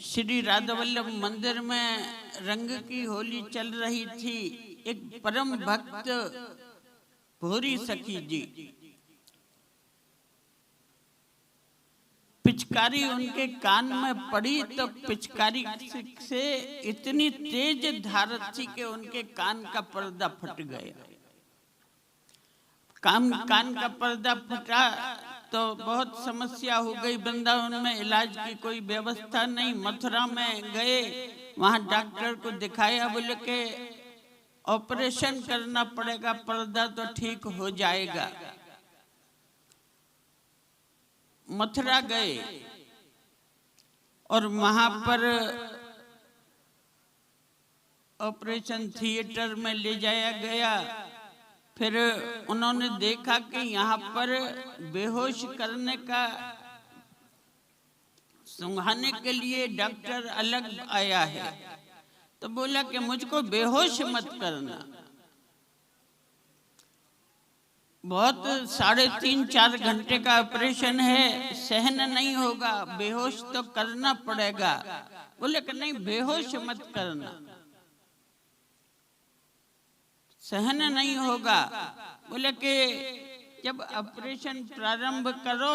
श्री राधा वल्लभ मंदिर में रंग की होली चल रही थी। एक परम भक्त भोरी सखी जी, पिचकारी उनके कान में पड़ी तो पिचकारी से इतनी तेज धार थी कि उनके कान का पर्दा फट गया। कान का पर्दा फटा तो बहुत समस्या हो गई। वृंदावन में इलाज की कोई व्यवस्था नहीं। मथुरा में गए, वहां डॉक्टर को दिखाया, बोले के ऑपरेशन करना पड़ेगा, पर्दा तो ठीक हो जाएगा। मथुरा गए और वहां पर ऑपरेशन थिएटर में ले जाया गया। फिर उन्होंने देखा कि यहाँ पर बेहोश करने का सुंघाने के लिए डॉक्टर अलग आया है। तो बोला कि मुझको बेहोश मत करना, बहुत 3.5-4 घंटे का ऑपरेशन है, सहन नहीं होगा, बेहोश तो करना पड़ेगा। बोले कि नहीं, बेहोश मत करना, सहन नहीं होगा। बोले कि जब ऑपरेशन प्रारंभ करो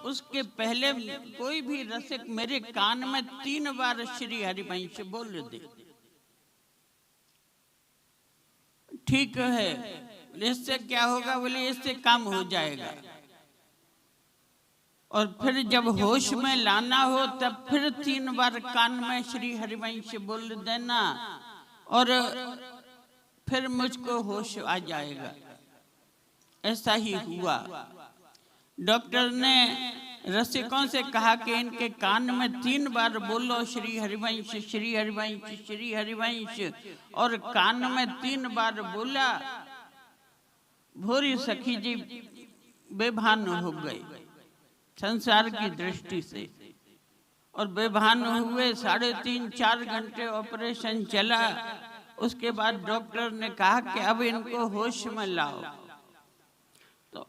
उसके पहले कोई भी रसिक मेरे कान में 3 बार श्री हरिवंश बोल दे। ठीक है, इससे क्या होगा? बोले इससे काम हो जाएगा। और फिर जब होश में लाना हो तब फिर 3 बार कान में श्री हरिवंश बोल देना और फिर मुझको होश आ जाएगा। ऐसा ही हुआ। डॉक्टर ने रसिकों से कहा कि इनके कान में 3 बार बोलो श्री हरिवंश, श्री हरिवंश, श्री हरिवंश, और कान में 3 बार बोला। भोरी सखी जी बेभान हो गए संसार की दृष्टि से, और बेभान हुए। 3.5-4 घंटे ऑपरेशन चला। उसके बाद डॉक्टर ने कहा कि अब इनको होश में लाओ। तो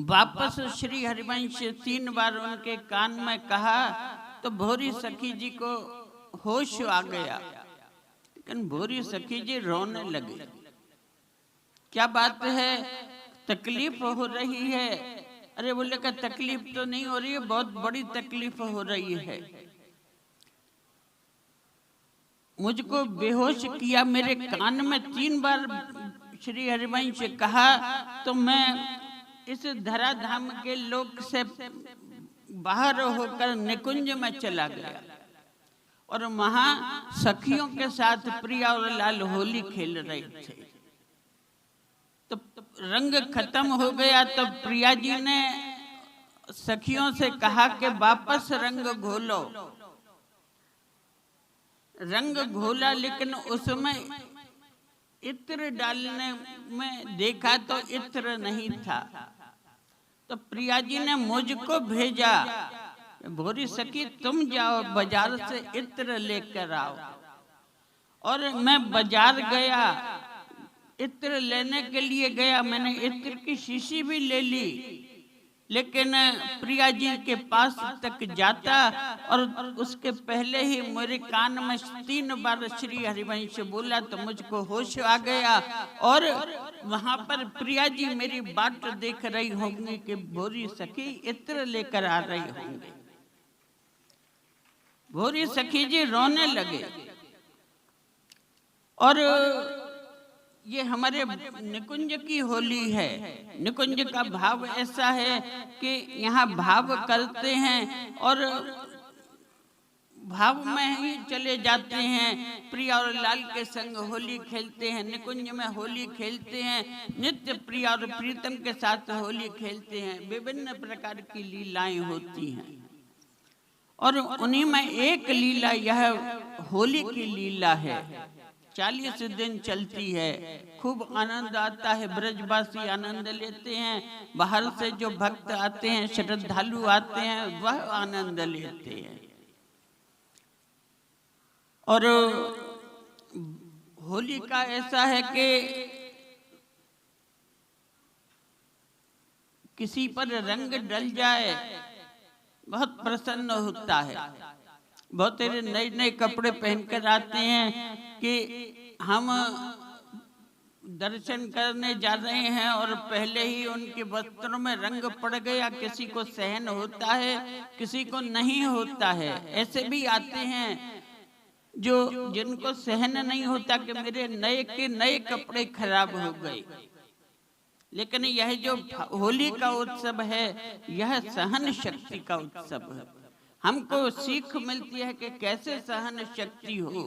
वापस श्री हरिवंश 3 बार उनके कान में कहा तो भोरी सखी जी को होश आ गया। लेकिन भोरी सखी जी रोने लगे। क्या बात है? तकलीफ हो रही है? अरे बोले का तकलीफ तो नहीं हो रही है, बहुत बड़ी तकलीफ हो रही है। मुझको बेहोश किया, मेरे कान में 3 बार श्री हरिवंश कहा तो मैं इस धराधाम के लोक से बाहर होकर निकुंज में चला गया और वहां सखियों के साथ प्रिया और लाल होली खेल रहे थे। तो रंग खत्म हो गया। तब प्रिया जी ने सखियों से कहा कि वापस रंग घोलो। रंग घोला, लेकिन उसमें इत्र डालने में देखा तो इत्र नहीं था। तो प्रिया जी ने मुझको भेजा, भोरी सखी तुम जाओ बाजार से इत्र लेकर आओ। और मैं बाजार गया, इत्र लेने के लिए गया। मैंने इत्र की शीशी भी ले ली, लेकिन प्रिया जी के पास तक जाता और उसके पहले ही मेरे कान में 3 बार श्री हरिवंश बोला तो मुझको होश आ गया। और वहां पर प्रिया जी मेरी बाट देख रही होंगी कि भोरी सखी इत्र लेकर आ रही होंगी। भोरी सखी जी रोने लगे। और ये हमारे निकुंज की होली है। निकुंज का भाव ऐसा है कि यहाँ भाव करते हैं और भाव में ही चले जाते हैं। प्रिया और लाल के संग होली खेलते हैं, निकुंज में होली खेलते हैं, नित्य प्रिया और प्रीतम के साथ होली खेलते हैं। विभिन्न प्रकार की लीलाएं होती हैं और उन्हीं में एक लीला यह होली की लीला है। 40 दिन चलती है, खूब आनंद आता है, ब्रजवासी आनंद लेते हैं, बाहर से जो भक्त आते हैं, श्रद्धालु आते हैं, वह आनंद लेते हैं। और होली का ऐसा है कि किसी पर रंग डल जाए बहुत प्रसन्न होता है। बहुत सारे नए नए कपड़े पहनकर आते हैं कि हम दर्शन करने जा रहे हैं और पहले ही उनके वस्त्रों में रंग पड़ गया। किसी को सहन होता है, किसी को नहीं होता है। ऐसे भी आते हैं जो जिनको सहन नहीं होता कि मेरे नए के नए कपड़े खराब हो गए। लेकिन यह जो होली का उत्सव है, यह सहन शक्ति का उत्सव है। हमको सीख मिलती है कि कैसे सहन शक्ति हो।